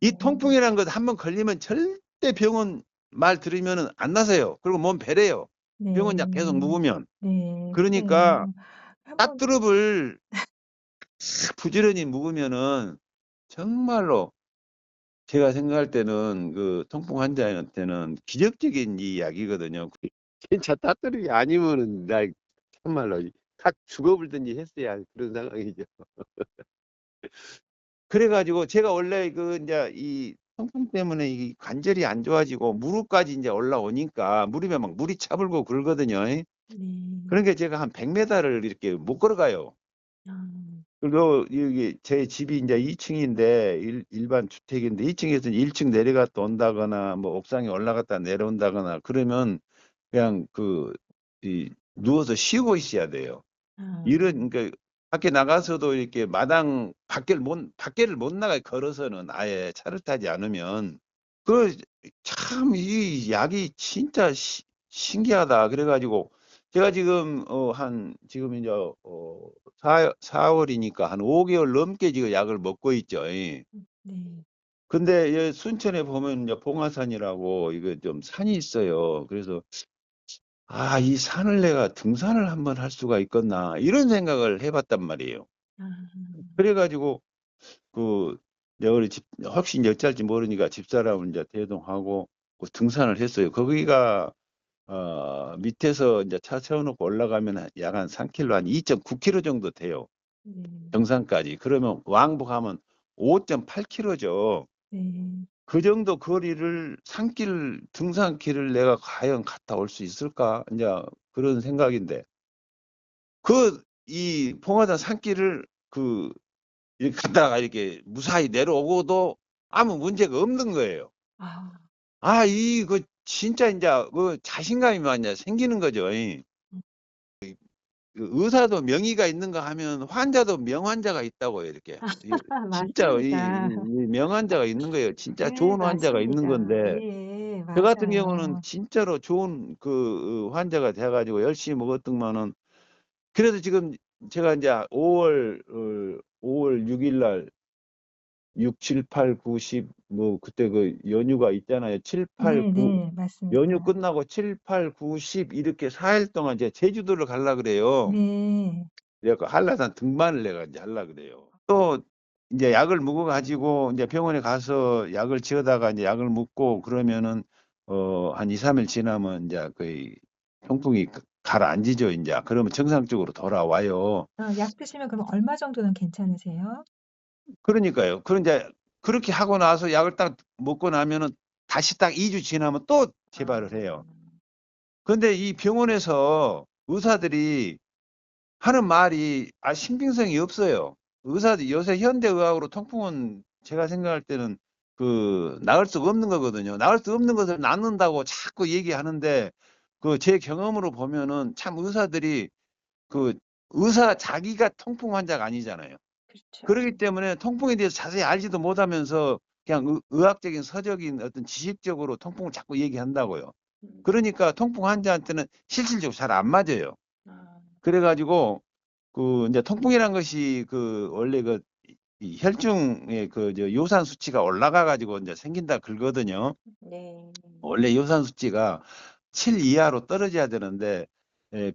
이 네. 통풍이라는 것 한번 걸리면 절대 병원 말 들으면은 안 나서요. 그리고 몸 배려요. 병원 약 계속 네. 묵으면. 네. 그러니까 그래요. 한번 딱 부지런히 묵으면은 정말로 제가 생각할 때는 그 통풍 환자한테는 기적적인 이 약이거든요. 진짜 따뜻하게 아니면은 나 정말로 다 죽어불든지 했어야 그런 상황이죠. 그래가지고 제가 원래 그 이제 이 통풍 때문에 이 관절이 안 좋아지고 무릎까지 이제 올라오니까 무릎에 막 물이 차불고 그러거든요. 네. 그러니까 제가 한 100m를 이렇게 못 걸어가요. 아. 그리고 여기 제 집이 이제 2층인데 일반 주택인데 2층에서 1층 내려갔다 온다거나 뭐 옥상에 올라갔다 내려온다거나 그러면 그냥 누워서 쉬고 있어야 돼요. 아. 이런 그러니까 밖에 나가서도 이렇게 마당 밖에를 못 나가 걸어서는 아예 차를 타지 않으면 그 참 이 약이 진짜 신기하다. 그래가지고 제가 지금 한 지금 이제 4월이니까 한 5개월 넘게 지금 약을 먹고 있죠. 네. 근데 순천에 보면 이제 봉화산이라고 이거 좀 산이 있어요. 그래서 아, 이 산을 내가 등산을 한번 할 수가 있겠나 이런 생각을 해봤단 말이에요. 아. 그래가지고 내가 우리 집 혹시 이제 어찌할지 모르니까 집사람을 이제 대동하고 그 등산을 했어요. 거기가 밑에서 이제 차 세워놓고 올라가면 약 한 3km, 한 2.9km 정도 돼요. 네. 정상까지. 그러면 왕복하면 5.8km죠. 네. 그 정도 거리를 산길, 등산길을 내가 과연 갔다 올 수 있을까? 이제 그런 생각인데. 이 봉화산 산길을 이렇게 갔다가 이렇게 무사히 내려오고도 아무 문제가 없는 거예요. 아. 아, 진짜 이제 자신감이 많이 생기는 거죠. 음. 의사도 명의가 있는가 하면 환자도 명환자가 있다고요, 이렇게. 진짜 맞습니다. 이 명환자가 있는 거예요. 진짜 네, 좋은 환자가 있는 맞습니다. 건데, 예, 저 같은 경우는 맞아요. 진짜로 좋은 환자가 돼가지고 열심히 먹었더만은, 그래서 지금 제가 이제 5월 6일 날 6, 7, 8, 9, 10, 뭐, 그때 그 연휴가 있잖아요. 7, 8, 네, 9, 네, 연휴 맞습니다. 끝나고 7, 8, 9, 10 이렇게 4일 동안 이제 제주도를 가려 그래요. 네. 그래서 한라산 등반을 내가 이제 하려 그래요. 또 이제 약을 먹어가지고 이제 병원에 가서 약을 지어다가 이제 약을 먹고 그러면은 한 2, 3일 지나면 이제 거의 통풍이 가라앉이죠, 이제. 그러면 정상적으로 돌아와요. 약 드시면 그럼 얼마 정도는 괜찮으세요? 그러니까요. 그런 이제 그렇게 하고 나서 약을 딱 먹고 나면은 다시 딱 2주 지나면 또 아. 재발을 해요. 근데 이 병원에서 의사들이 하는 말이 신빙성이 없어요. 의사들 요새 현대의학으로 통풍은 제가 생각할 때는 나을 수가 없는 거거든요. 나을 수 없는 것을 낫는다고 자꾸 얘기하는데 제 경험으로 보면은 참 의사들이 그 의사 자기가 통풍 환자가 아니잖아요. 그렇죠. 그렇기 때문에 통풍에 대해서 자세히 알지도 못하면서 그냥 의학적인 서적인 어떤 지식적으로 통풍을 자꾸 얘기한다고요. 음. 그러니까 통풍 환자한테는 실질적으로 잘 안 맞아요. 아. 그래가지고 이제 통풍이란 것이 원래 이 혈중의 요산 수치가 올라가 가지고 이제 생긴다 그러거든요. 네. 원래 요산 수치가 7 이하로 떨어져야 되는데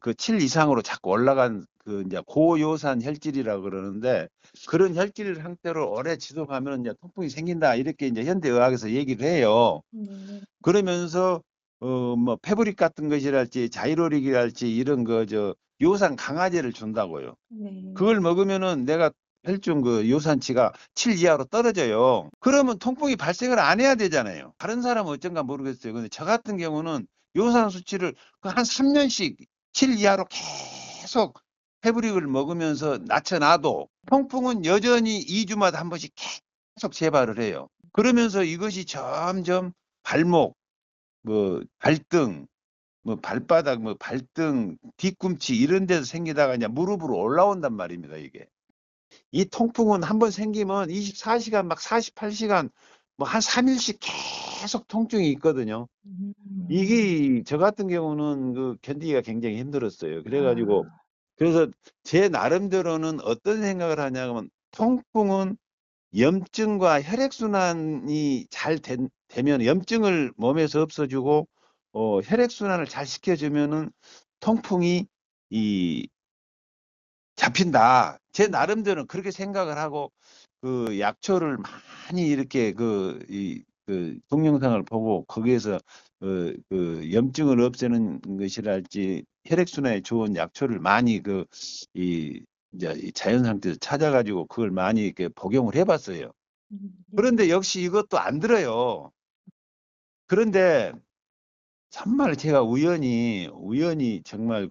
그 7 이상으로 자꾸 올라간 이제 고요산 혈질이라고 그러는데 그런 혈질 상태로 오래 지속하면 이제 통풍이 생긴다 이렇게 이제 현대의학에서 얘기를 해요. 네. 그러면서 뭐 페브릭 같은 것이랄지 자이로릭이랄지 이런 요산 강화제를 준다고요. 네. 그걸 먹으면은 내가 혈중 요산치가 7 이하로 떨어져요. 그러면 통풍이 발생을 안 해야 되잖아요. 다른 사람은 어쩐가 모르겠어요. 근데 저 같은 경우는 요산 수치를 한 3년씩 7 이하로 계속 페브릭을 먹으면서 낮춰놔도 통풍은 여전히 2주마다 한 번씩 계속 재발을 해요. 그러면서 이것이 점점 발목, 뭐 발등, 뭐 발바닥, 뭐 발등, 뒤꿈치 이런 데서 생기다가 이제 무릎으로 올라온단 말입니다, 이게. 이 통풍은 한 번 생기면 24시간 막 48시간 뭐 한 3일씩 계속 통증이 있거든요. 음. 이게 저 같은 경우는 견디기가 굉장히 힘들었어요. 그래가지고 아. 그래서 제 나름대로는 어떤 생각을 하냐면 통풍은 염증과 혈액순환이 잘 되면 염증을 몸에서 없애주고 혈액순환을 잘 시켜주면은 통풍이 이 잡힌다. 제 나름대로는 그렇게 생각을 하고 그 약초를 많이 이렇게 그 동영상을 보고 거기에서 그 염증을 없애는 것이랄지 혈액순환에 좋은 약초를 많이 이제 이 자연 상태에서 찾아가지고 그걸 많이 이렇게 복용을 해봤어요. 네. 그런데 역시 이것도 안 들어요. 그런데 참말 제가 우연히 정말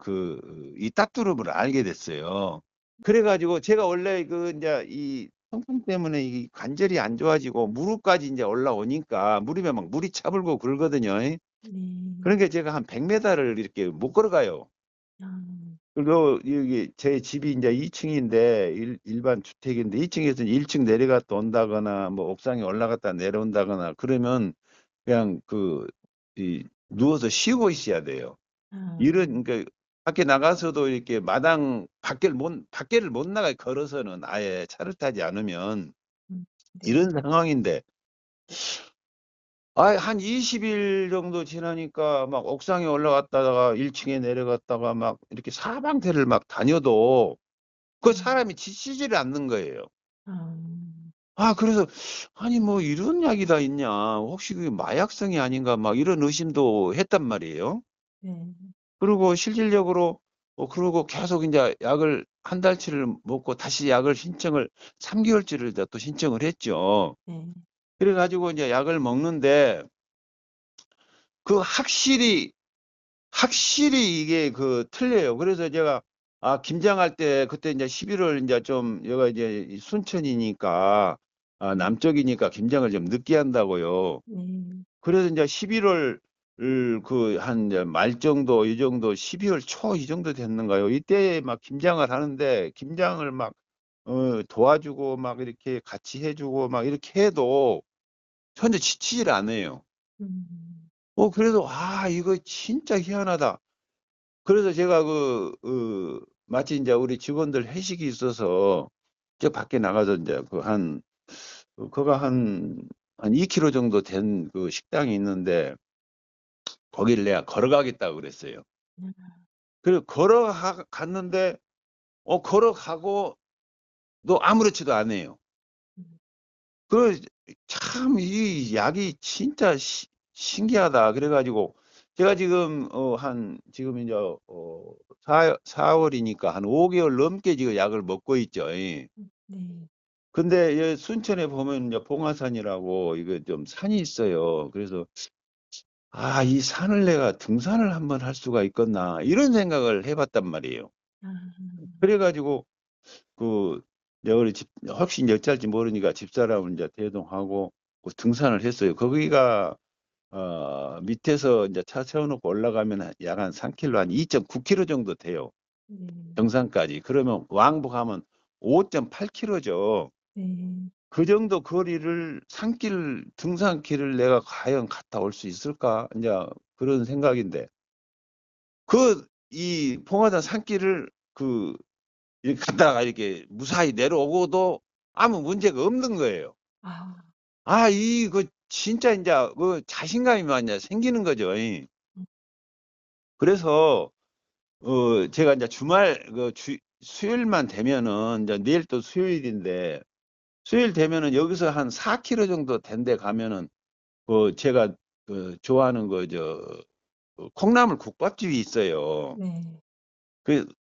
이 따뚜름을 알게 됐어요. 그래가지고 제가 원래 이제 이 통풍 때문에 이 관절이 안 좋아지고 무릎까지 이제 올라오니까 무릎에 막 물이 차불고 그러거든요. 네. 그러니까 제가 한 100m를 이렇게 못 걸어가요. 아. 그리고 여기 제 집이 이제 2층인데 일반 주택인데 2층에서 1층 내려갔다 온다거나 뭐 옥상에 올라갔다 내려온다거나 그러면 그냥 누워서 쉬고 있어야 돼요. 아. 그러니까 밖에 나가서도 이렇게 마당 밖에를 못 나가요. 걸어서는 아예 차를 타지 않으면 네. 이런 상황인데 한 20일 정도 지나니까 막 옥상에 올라갔다가 1층에 내려갔다가 막 이렇게 사방태를 막 다녀도 그 사람이 지치지를 않는 거예요. 그래서 아니 뭐 이런 약이 다 있냐. 혹시 그게 마약성이 아닌가 막 이런 의심도 했단 말이에요. 네. 그리고 실질적으로 그러고 계속 인제 약을 한 달치를 먹고 다시 약을 신청을 3개월치를 또 신청을 했죠. 네. 그래 가지고 인제 약을 먹는데 그 확실히 이게 틀려요. 그래서 제가 김장할 때 그때 인제 11월 인제 좀 여기가 이제 이 순천이니까 남쪽이니까 김장을 좀 늦게 한다고요. 네. 그래서 인제 11월 한 이제 말 정도 이 정도 12월 초 이 정도 됐는가요? 이때 막 김장을 하는데 김장을 막 도와주고 막 이렇게 같이 해 주고 막 이렇게 해도 전혀 지치질 않아요. 음. 그래서 이거 진짜 희한하다. 그래서 제가 마치 인제 우리 직원들 회식이 있어서 저 밖에 나가서 인제 거가 한 2 킬로 정도 된 식당이 있는데 거기를 내가 걸어가겠다고 그랬어요. 그리고 갔는데 걸어가고도 아무렇지도 않아요. 그 참 이 약이 진짜 신기하다. 그래 가지고 제가 지금 지금 인제 4 월이니까 한 5개월 넘게 지금 약을 먹고 있죠. 네. 근데 순천에 보면 이제 봉화산이라고 이거 좀 산이 있어요. 그래서 '이 산을 내가 등산을 한번 할 수가 있겠나.' 이런 생각을 해 봤단 말이에요. 아. 그래 가지고 내가 우리 혹시 어찌할지 모르니까 집사람을 인제 대동하고 등산을 했어요. 거기가 밑에서 인제 차 세워 놓고 올라가면 약 한 3 킬로 한 2.9 킬로 정도 돼요, 네. 정상까지. 그러면 왕복하면 5.8 킬로죠. 네. 그 정도 거리를 등산길을 내가 과연 갔다 올 수 있을까? 인제 그런 생각인데 이 봉화산 산길을 이렇게 갔다가 이렇게 무사히 내려오고도 아무 문제가 없는 거예요. 아. 진짜 인제 자신감이 막 인제 생기는 거죠. 음. 그래서 제가 인제 주말 수요일만 되면은 인제 내일 또 수요일인데 수요일 되면은 여기서 한 4 킬로 정도 된 데 가면은 제가 좋아하는 콩나물 국밥집이 있어요. 네.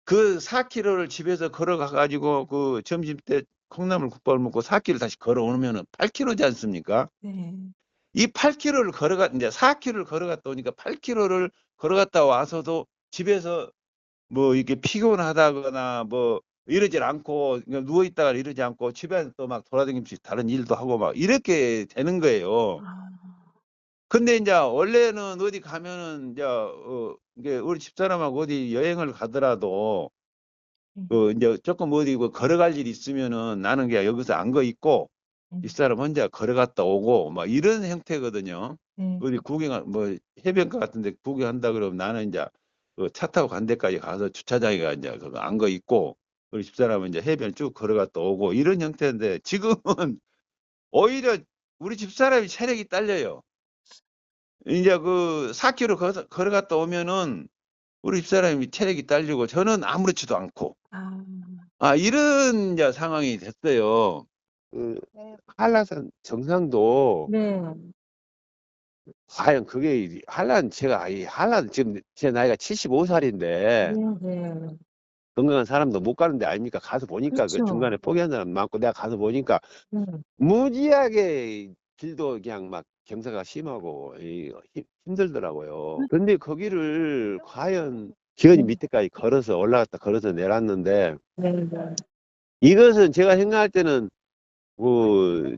그 4 킬로를 집에서 걸어가 가지고 점심때 콩나물 국밥을 먹고 4 킬로 다시 걸어오면은 8 킬로지 않습니까? 네. 이 8 킬로를 인제 4 킬로를 걸어갔다 오니까 8 킬로를 걸어갔다 와서도 집에서 뭐 이렇게 피곤하다거나 뭐 이러질 않고 그냥 누워 있다가 이러지 않고 집에서 또 막 돌아다니면서 다른 일도 하고 막 이렇게 되는 거예요. 아. 근데 인제 원래는 어디 가면은 인제 이게 우리 집사람하고 어디 여행을 가더라도 네. 인제 쪼끔 어디 걸어갈 일이 있으면은 나는 그냥 여기서 앉아 있고 집사람 혼자 걸어갔다 오고 막 이런 형태거든요. 네. 어디 해변가 같은 데 구경한다 그러면 나는 인제 차 타고 간 데까지 가서 주차장에 인제 앉아 있고 우리 집사람은 인제 해변 쭉 걸어갔다 오고 이런 형태인데 지금은 오히려 우리 집사람이 체력이 딸려요. 이제 그 4km 걸어갔다 오면은 우리 집사람이 체력이 딸리고 저는 아무렇지도 않고 아, 이런 이제 상황이 됐어요. 그 한라산 정상도 네. 과연 그게 제가 이 한라산 지금 제 나이가 75살인데 네, 네. 건강한 사람도 못 가는 데 아닙니까? 가서 보니까 그 그렇죠. 중간에 포기한 사람 많고 내가 가서 보니까 네. 무지하게 길도 그냥 막 경사가 심하고 힘들더라고요. 근데 거기를 과연 기어이 네, 밑에까지 걸어서 올라갔다 걸어서 내렸는데 네, 네. 이것은 제가 생각할 때는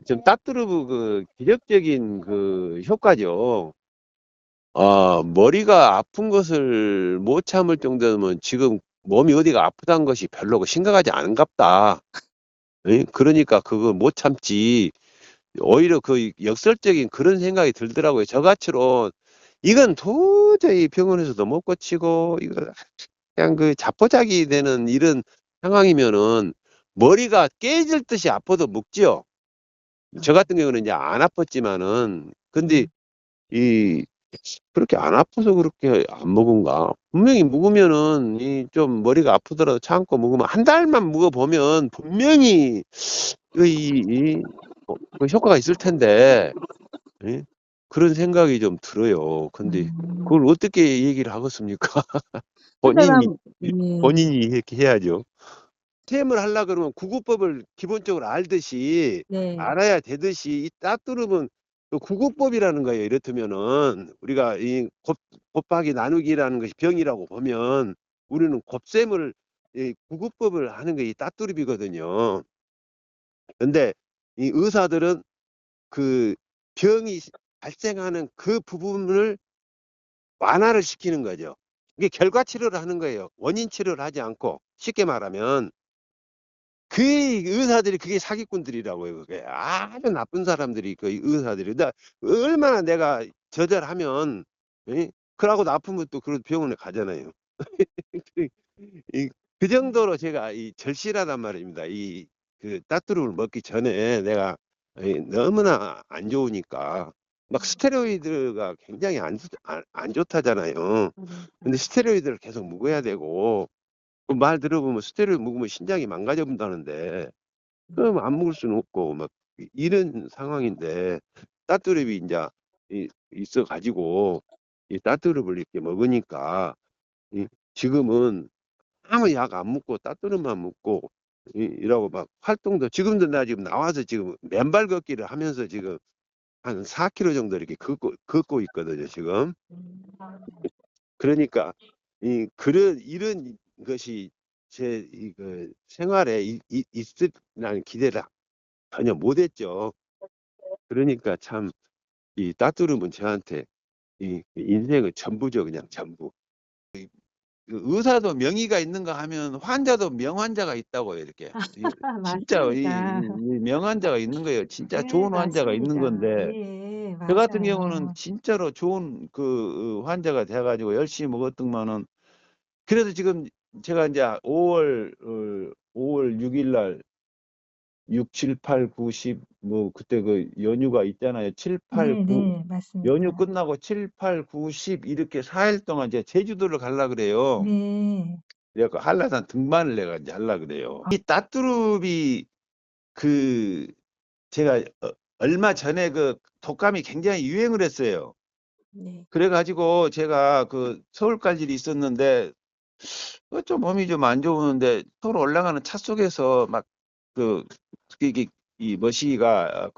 좀 따뚜르브 그 기적적인 그 효과죠. 머리가 아픈 것을 못 참을 정도면 지금 몸이 어디가 아프다는 것이 별로 심각하지 않은갑다. 그러니까 그거 못 참지. 오히려 그 역설적인 그런 생각이 들더라고요. 저같이로 이건 도저히 병원에서도 못 고치고 이거 그냥 그 자포자기 되는 이런 상황이면은 머리가 깨질 듯이 아파도 묵지요. 저 같은 경우는 이제 안 아팠지만은 근데 네. 이 그렇게 안 아파서 그렇게 안 먹은가? 분명히 묵으면은 이 좀 머리가 아프더라도 참고 묵으면 한 달만 묵어보면 분명히 그 효과가 있을 텐데 예? 그런 생각이 좀 들어요. 근데 음. 그걸 어떻게 얘기를 하겠습니까? 본인이 하여튼간, 예. 본인이 이렇게 해야죠. 시험을 하려 그러면 구구법을 기본적으로 알듯이 네. 알아야 되듯이 이 따뚜름은 그 구구법이라는 거예요. 이렇다면은 우리가 이 곱하기 나누기라는 것이 병이라고 보면 우리는 곱셈을 이 구구법을 하는 게 이 따뚜름이거든요. 근데 이 의사들은 그 병이 발생하는 그 부분을 완화를 시키는 거죠. 이게 결과 치료를 하는 거예요. 원인 치료를 하지 않고 쉽게 말하면 그 의사들이 그게 사기꾼들이라고요. 그게 아주 나쁜 사람들이 그 의사들이. 얼마나 내가 저절하면 그러고 나쁘면 또 그런 병원에 가잖아요. 그 정도로 제가 절실하단 말입니다. 그 따뚜름을 먹기 전에 내가 너무나 안 좋으니까 막 스테로이드가 굉장히 안 좋다잖아요. 네. 근데 스테로이드를 계속 먹어야 되고 그말 들어보면 스테로이드 먹으면 신장이 망가져 본다는데 그럼 안 먹을 수는 없고 막 이런 상황인데 따뚜릅이 이제 있어 가지고 이 따뚜릅을 이렇게 먹으니까 지금은 아무 약 안 먹고 따뚜름만 먹고 이라고 막 활동도 지금도 나 지금 나와서 지금 맨발 걷기를 하면서 지금 한 4km 정도 이렇게 걷고 있거든요 지금. 그러니까 그런 이런 것이 제 그 생활에 있으라는 기대를 전혀 못했죠. 그러니까 참 이 따뚜름은 저한테 이 인생의 전부죠 그냥 전부. 그 의사도 명의가 있는가 하면 환자도 명환자가 있다고요 이렇게. 진짜 맞습니다. 이 명환자가 있는 거예요. 진짜 네, 좋은 환자가 있는 맞습니다. 건데 예, 저 같은 경우는 맞아요. 진짜로 좋은 환자가 돼 가지고 열심히 먹었더만은 그래도 지금 제가 이제 5월 6일 날 6, 7, 8, 9, 10 뭐 그때 그 연휴가 있잖아요. 7, 8, 네, 9 네, 연휴 맞습니다. 끝나고 7, 8, 9, 10 이렇게 4일 동안 이제 제주도를 가려 그래요. 네. 그래갖고 한라산 등반을 내가 이제 하려 그래요. 이 따뚜룹이 그 제가 얼마 전에 그 독감이 굉장히 유행을 했어요. 네. 그래가지고 제가 그 서울 갈 일이 있었는데 좀 몸이 좀 안 좋은데 서울 올라가는 차 속에서 막 그 이게 이 머시기가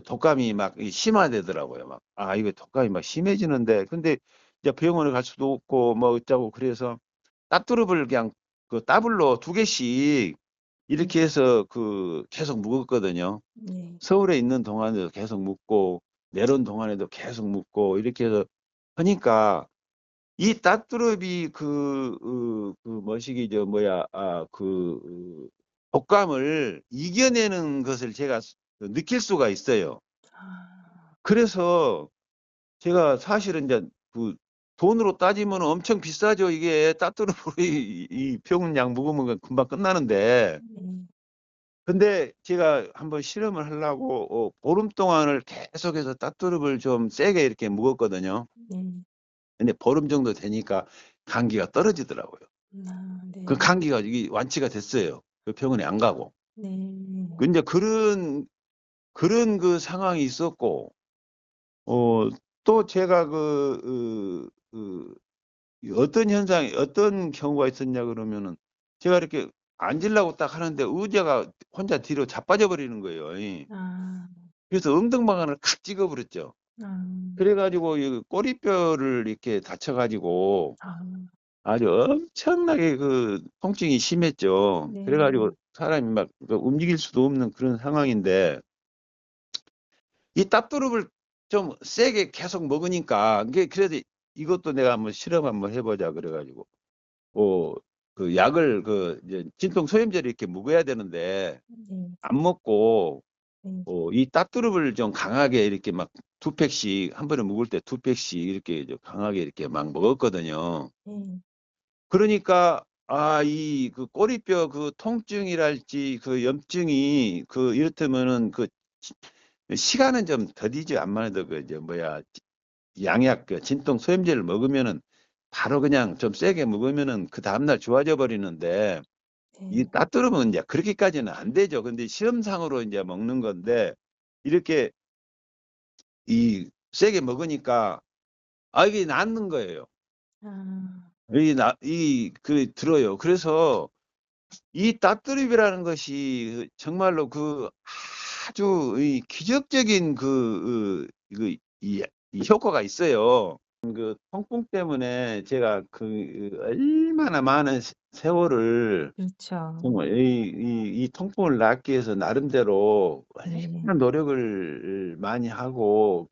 독감이 막 심화되더라고요. 막 이거 독감이 막 심해지는데 근데 이제 병원에 갈 수도 없고 뭐 어쩌고 그래서 따뚜릅을 그냥 그 따블로 2개씩 네. 이렇게 해서 계속 묵었거든요. 네. 서울에 있는 동안에도 계속 묵고 내려온 동안에도 계속 묵고 이렇게 해서 하니까 이 따뚜럽이 머시기 저 뭐야 독감을 이겨내는 것을 제가 느낄 수가 있어요. 아, 그래서 제가 사실은 이제 그 돈으로 따지면 엄청 비싸죠. 이게 따뚜럽으로 이 병원 약 먹으면 금방 끝나는데 네. 근데 제가 한번 실험을 하려고 보름 동안을 계속해서 따뚜릅을 좀 세게 이렇게 묵었거든요. 네. 근데 보름 정도 되니까 감기가 떨어지더라고요. 아 그 네. 감기가 이게 완치가 됐어요. 그 병원에 안 가고. 네. 근데 그런 그 상황이 있었고, 또 제가 어떤 현상이, 어떤 경우가 있었냐 그러면은, 제가 이렇게 앉으려고 딱 하는데 의자가 혼자 뒤로 자빠져 버리는 거예요. 이. 아. 그래서 엉덩방아를 칵 찍어버렸죠. 아. 그래가지고 이 꼬리뼈를 이렇게 다쳐가지고 아. 아주 엄청나게 그 통증이 심했죠. 그래가지고 네. 사람이 막 움직일 수도 없는 그런 상황인데, 이 따뚜릅을 좀 세게 계속 먹으니까, 이게 그래도 이것도 내가 한번 실험 한번 해보자 그래가지고, 어, 그 약을 이제 진통 소염제를 이렇게 먹어야 되는데, 네. 안 먹고, 네. 이 따뚜릅을 좀 강하게 이렇게 막 두 팩씩, 한 번에 먹을 때 두 팩씩 이렇게 이제 강하게 이렇게 막 먹었거든요. 네. 그러니까, 그 꼬리뼈 그 통증이랄지 그 염증이 이렇다면은 시간은 좀 더디죠. 암만 해도 양약 진통 소염제를 먹으면은 바로 그냥 좀 세게 먹으면은 그 다음날 좋아져 버리는데, 이 네. 따뜻하면 이제 그렇게까지는 안 되죠. 근데 시험상으로 이제 먹는 건데, 이렇게 세게 먹으니까 이게 낫는 거예요. 아. 들어요. 그래서 이 따뚜립이라는 것이 정말로 아주 이 기적적인 이 효과가 있어요. 통풍 때문에 제가 얼마나 많은 세월을 그렇죠. 정말 이 통풍을 낫기 위해서 나름대로 네. 얼마나 노력을 많이 하고,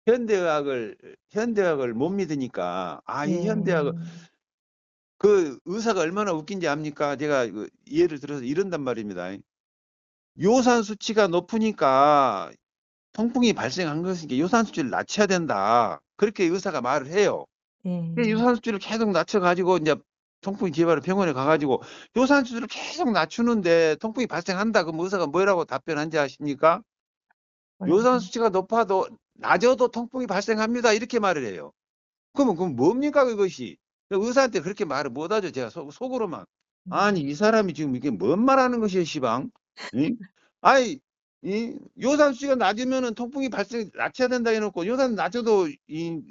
현대의학을 못 믿으니까, 이 현대의학을, 네. 그 의사가 얼마나 웃긴지 압니까? 제가 예를 들어서 이런단 말입니다. 요산 수치가 높으니까 통풍이 발생한 것이니까 요산 수치를 낮춰야 된다. 그렇게 의사가 말을 해요. 네. 요산 수치를 계속 낮춰가지고 이제 통풍이 기발을 병원에 가가지고 요산 수치를 계속 낮추는데 통풍이 발생한다. 그럼 의사가 뭐라고 답변한지 아십니까? 요산 뭐라고요? 수치가 낮아도 통풍이 발생합니다. 이렇게 말을 해요. 그럼 뭡니까 그것이? 의사한테 그렇게 말을 못하죠. 제가 속으로만. 아니 음. 이 사람이 지금 이게 뭔 말하는 것이에요, 시방? 응? 아이 요산 수치가 낮으면은 통풍이 낮춰야 된다 해놓고, 요산 낮아도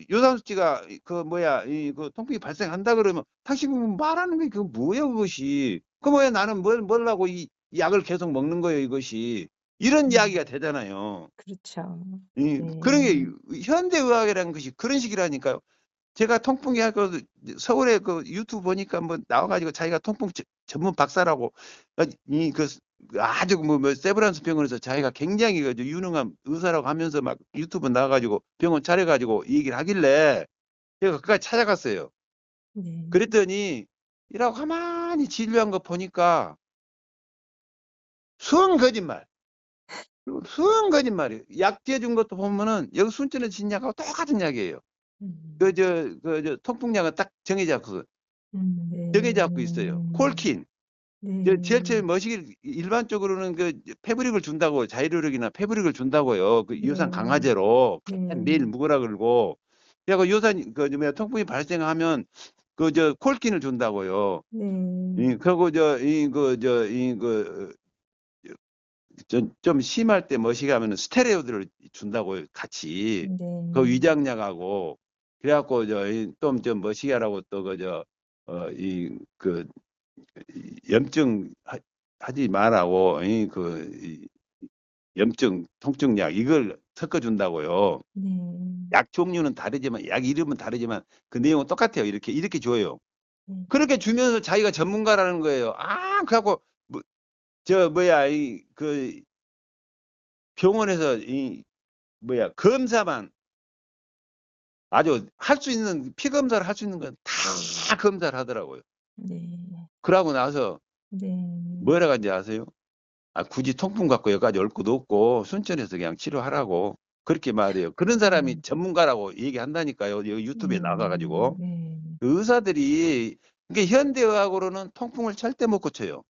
요산 수치가 그 통풍이 발생한다 그러면 당신 말하는 게 뭐예요 그것이? 그럼 왜 나는 뭘라고 이 약을 계속 먹는 거예요 이것이? 이런 이야기가 음. 되잖아요. 그렇죠. 그런 게 네. 현대의학이라는 것이 그런 식이라니까요. 제가 통풍의학 서울에 유튜브 보니까 뭐 나와가지고 자기가 통풍 전문 박사라고, 아주 세브란스 병원에서 자기가 굉장히 유능한 의사라고 하면서 막 유튜브 나와가지고 병원 차려가지고 이 얘기를 하길래 제가 그까지 찾아갔어요. 네. 그랬더니 이라고 가만히 진료한 거 보니까 수은 거짓말. 수은 거짓말이에요. 약 지어준 것도 보면은 여기 순천에 진 약하고 똑같은 약이에요. 음. 통풍약은 딱 네. 정해져 있어요. 콜킨. 제일 네. 처음에 일반적으로는 페브릭을 준다고, 자이르륵이나 페브릭을 준다고요. 그 유산 네. 강화제로 매일 네. 묵으라 그러고. 그리고 통풍이 발생하면 콜킨을 준다고요. 네. 그리고 좀 심할 때 머시기 하면은 스테로이드를 준다고요, 같이. 그 네. 위장약하고. 그래갖고 좀 머시기 하라고 또 염증 하지 말라고, 염증 통증약 이걸 섞어준다고요. 네. 약 종류는 다르지만, 약 이름은 다르지만 그 내용은 똑같아요. 이렇게 줘요. 네. 그렇게 주면서 자기가 전문가라는 거예요. 그래갖고 병원에서 검사만, 아주 할 수 있는 피 검사를 할 수 있는 건 다 검사를 하더라고요. 네. 그러고 나서 네. 뭐라고 하는지 아세요? 굳이 통풍 갖고 여기까지 올 것도 없고 순천에서 그냥 치료하라고 그렇게 말해요. 그런 사람이 음. 전문가라고 얘기한다니까요. 여기 유튜브에 나가가지고. 네. 의사들이, 이게 현대의학으로는 통풍을 절대 못 고쳐요.